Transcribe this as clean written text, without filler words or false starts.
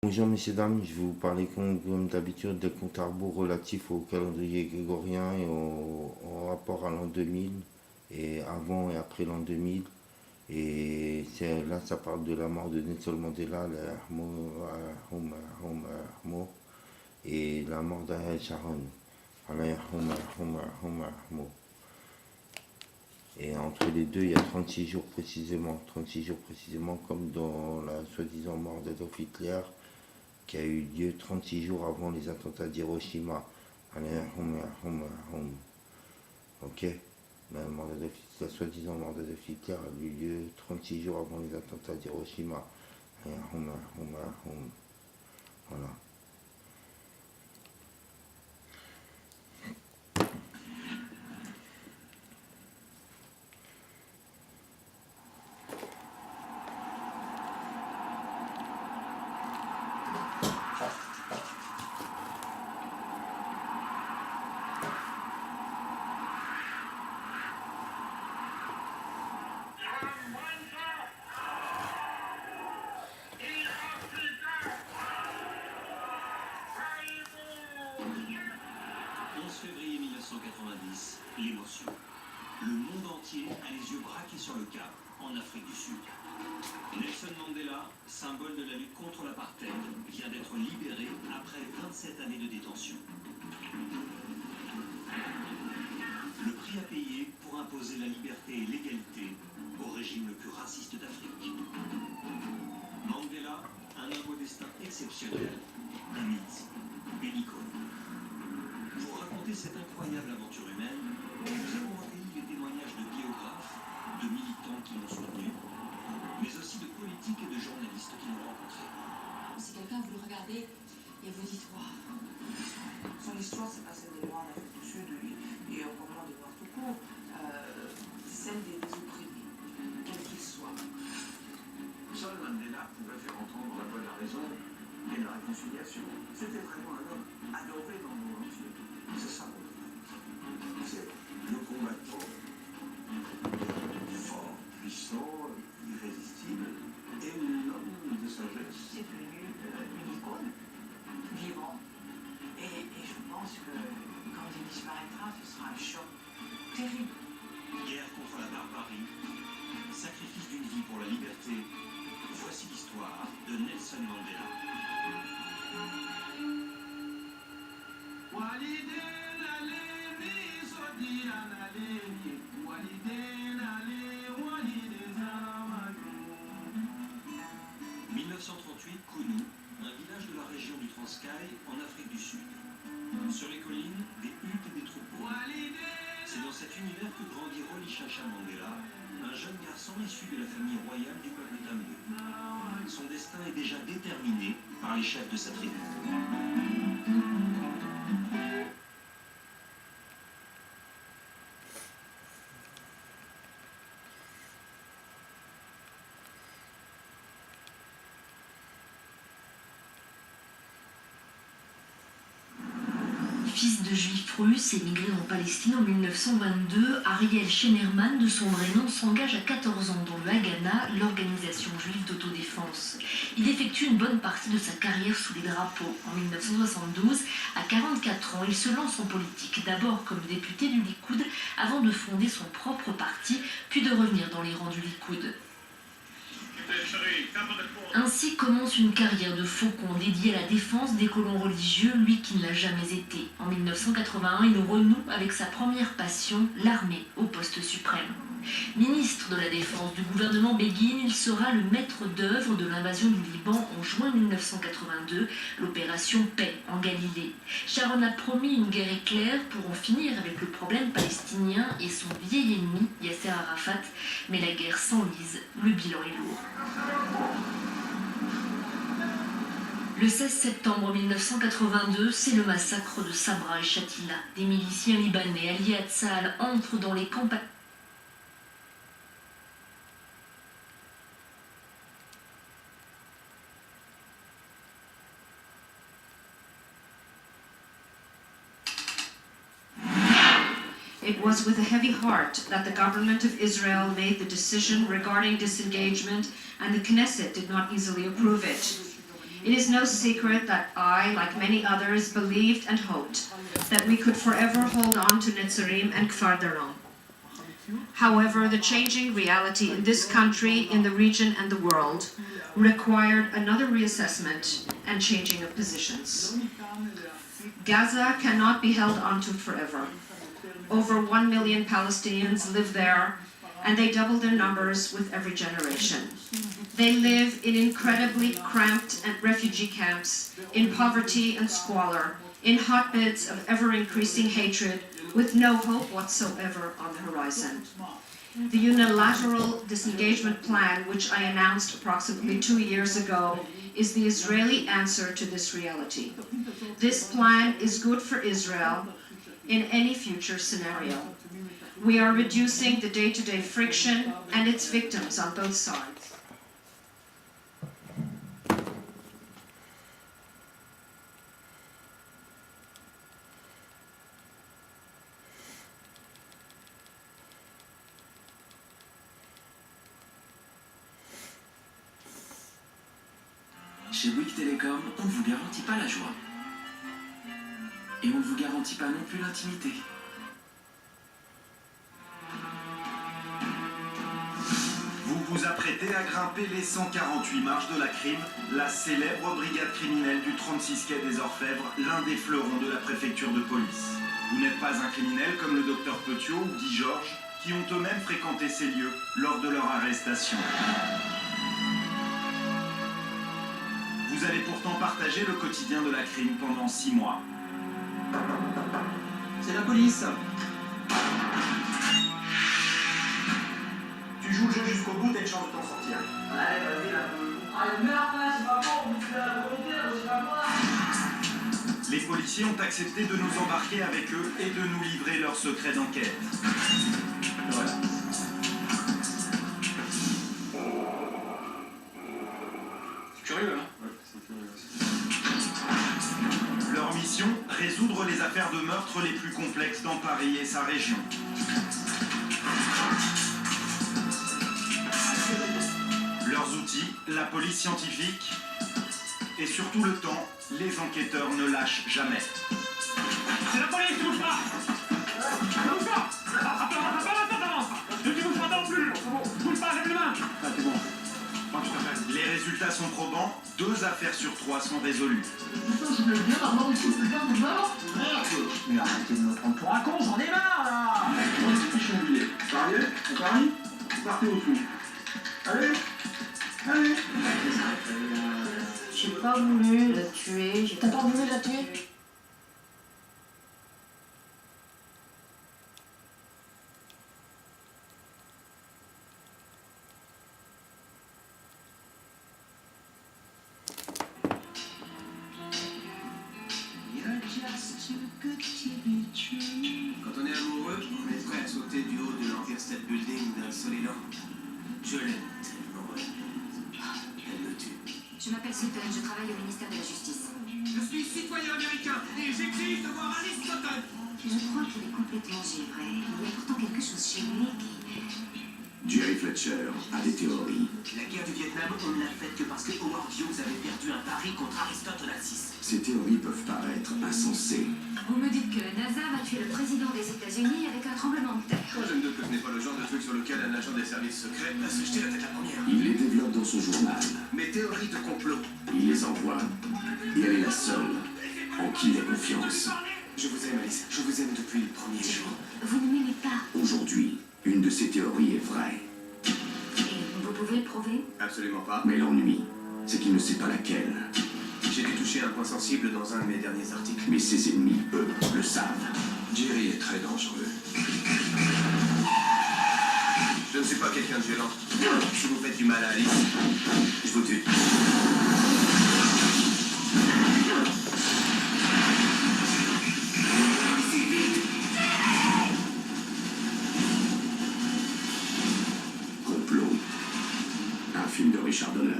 Bonjour messieurs, dames, je vais vous parler comme d'habitude des comptes à rebours relatifs au calendrier grégorien et au rapport à l'an 2000 et avant et après l'an 2000. Et là, ça parle de la mort de Nelson Mandela, et la mort d'Ariel Sharon. Et entre les deux, il y a 36 jours précisément. 36 jours précisément, comme dans la soi-disant mort d'Adolf Hitler, qui a eu lieu 36 jours avant les attentats d'Hiroshima. Ok. La soi-disant mort d'Adolf Hitler a eu lieu 36 jours avant les attentats d'Hiroshima. Voilà. Février 1990, l'émotion. Le monde entier a les yeux braqués sur le Cap, en Afrique du Sud. Nelson Mandela, symbole de la lutte contre l'apartheid, vient d'être libéré après 27 années de détention. Le prix à payer pour imposer la liberté et l'égalité au régime le plus raciste d'Afrique. Mandela, un homme au destin exceptionnel, un mythe, une icône. Pour raconter cette incroyable aventure humaine, nous avons recueilli les témoignages de biographes, de militants qui l'ont soutenu, mais aussi de politiques et de journalistes qui l'ont rencontré. Si quelqu'un vous le regardez et vous dites waouh. Son histoire, c'est pas celle des Noirs en Afrique du Sud et encore moins des Noirs tout court, celle des opprimés, quels qu'ils soient. Seul Mandela pouvait faire entendre la voix de la raison et de la réconciliation. C'était vraiment un homme adoré dans le monde entier. C'est ça mon rêve. C'est le combattant fort, puissant, irrésistible et l'homme de sagesse. C'est devenu une icône vivante. Et je pense que quand il disparaîtra, ce sera un choc terrible. Guerre contre la barbarie, sacrifice d'une vie pour la liberté. Voici l'histoire de Nelson Mandela. « 1938, Kounou, un village de la région du Transkaï, en Afrique du Sud. Sur les collines, des huttes et des troupeaux. C'est dans cet univers que grandit Roli Chacha Mandela, un jeune garçon issu de la famille royale du peuple Tambou. Son destin est déjà déterminé par les chefs de sa tribu. Fils de juifs russes émigrés en Palestine en 1922, Ariel Schenerman, de son vrai nom, s'engage à 14 ans dans le Haganah, l'organisation juive d'autodéfense. Il effectue une bonne partie de sa carrière sous les drapeaux. En 1972, à 44 ans, il se lance en politique, d'abord comme député du Likoud, avant de fonder son propre parti, puis de revenir dans les rangs du Likoud. Ainsi commence une carrière de faucon dédiée à la défense des colons religieux, lui qui ne l'a jamais été. En 1981, il renoue avec sa première passion, l'armée, au poste suprême. Ministre de la Défense du gouvernement Begin, il sera le maître d'œuvre de l'invasion du Liban en juin 1982, l'opération Paix en Galilée. Sharon a promis une guerre éclair pour en finir avec le problème palestinien et son vieil ennemi, Yasser Arafat, mais la guerre s'enlise, le bilan est lourd. Le 16 septembre 1982, c'est le massacre de Sabra et Shatila. Des miliciens libanais alliés à Tsahal entrent dans les camps. It was with a heavy heart that the government of Israel made the decision regarding disengagement, and the Knesset did not easily approve it. It is no secret that I, like many others, believed and hoped that we could forever hold on to Netzarim and Kfar Darom. However, the changing reality in this country, in the region and the world required another reassessment and changing of positions. Gaza cannot be held onto forever. Over 1 million Palestinians live there, and they double their numbers with every generation. They live in incredibly cramped and refugee camps, in poverty and squalor, in hotbeds of ever-increasing hatred, with no hope whatsoever on the horizon. The unilateral disengagement plan, which I announced approximately 2 years ago, is the Israeli answer to this reality. This plan is good for Israel in any future scenario. We are reducing the day-to-day friction and its victims on both sides. Chez Bouygues Télécom, on ne vous garantit pas la joie. Et on ne vous garantit pas non plus l'intimité. Vous vous apprêtez à grimper les 148 marches de la crime, la célèbre brigade criminelle du 36 quai des Orfèvres, l'un des fleurons de la préfecture de police. Vous n'êtes pas un criminel comme le docteur Petiot ou Guy Georges, qui ont eux-mêmes fréquenté ces lieux lors de leur arrestation. Vous allez pourtant partager le quotidien de la crime pendant 6 mois. C'est la police. Tu joues le jeu jusqu'au bout, t'as une chance de t'en sortir. Allez, vas-y, là. Ah, merde, là, c'est pas bon, c'est la volonté, là, c'est pas moi. Les policiers ont accepté de nous embarquer avec eux et de nous livrer leurs secrets d'enquête. Voilà. C'est curieux, hein? Leur mission, résoudre les affaires de meurtre les plus complexes dans Paris et sa région. Leurs outils, la police scientifique et surtout le temps, les enquêteurs ne lâchent jamais. C'est la police, touche pas! Touche pas! Attends, je ne touche pas non plus! Touche pas, lève les mains! Ah, c'est bon. Les résultats sont probants, 2 affaires sur 3 sont résolues. Putain, je voulais bien avoir des choses de garde de mort! Merde! Mais arrêtez de me prendre pour un con, j'en ai marre là! On est fichu oublié. Pariez? On parie? Vous partez au trou. Allez! Allez! J'ai pas voulu la tuer. T'as pas voulu la tuer? Quand on est amoureux, on est prêt à sauter du haut de l'Empire State Building d'un seul élan. Je l'aime tellement. Elle me tue. Je m'appelle Sutton, je travaille au ministère de la Justice. Je suis citoyen américain et j'écris de voir Aristote! Je crois qu'il est complètement givré. Il y a pourtant quelque chose chez lui qui... Jerry Fletcher a des théories. La guerre du Vietnam, on ne l'a faite que parce que Howard Hughes avait perdu un pari contre Aristote Onassis. Ces théories peuvent paraître insensées. Vous me dites que la NASA va tuer le président des États-Unis avec un tremblement de terre. Moi, je me doute que ce n'est pas le genre de truc sur lequel un agent des services secrets va se jeter la tête la première. Il les développe dans son journal. Mes théories de complot. Il les envoie. Et elle est la seule en qui il a confiance. Je vous aime, Alice. Je vous aime depuis le premier jour. Vous ne m'aimez pas. Aujourd'hui, une de ces théories est vraie. Et vous pouvez le prouver? Absolument pas. Mais l'ennui, c'est qu'il ne sait pas laquelle. J'ai dû toucher un point sensible dans un de mes derniers articles. Mais ses ennemis, eux, le savent. Jerry est très dangereux. Je ne suis pas quelqu'un de violent. Si vous faites du mal à Alice, je vous tue. Complot. Un film de Richard Donner.